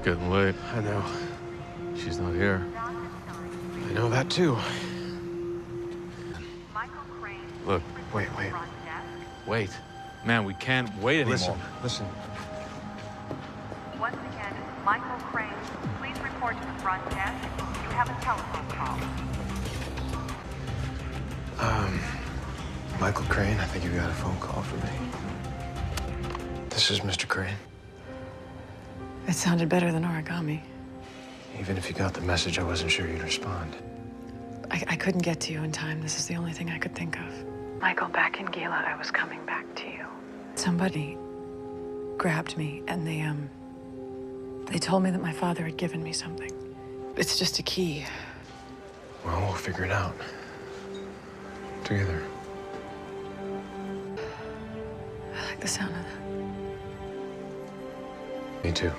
getting late. I know. She's not here. I know that too. Look, Wait. wait. Man, we can't wait anymore. Listen. Once again, Michael Crane, please report to the front desk. You have a telephone call. Michael Crane, I think you got a phone call for me. This is Mr. Crane. It sounded better than origami. Even if you got the message, I wasn't sure you'd respond. I couldn't get to you in time. This is the only thing I could think of. Michael, back in Gila, I was coming back to you. Somebody grabbed me, and they told me that my father had given me something. It's just a key. Well, we'll figure it out. Together. I like the sound of that. Me too.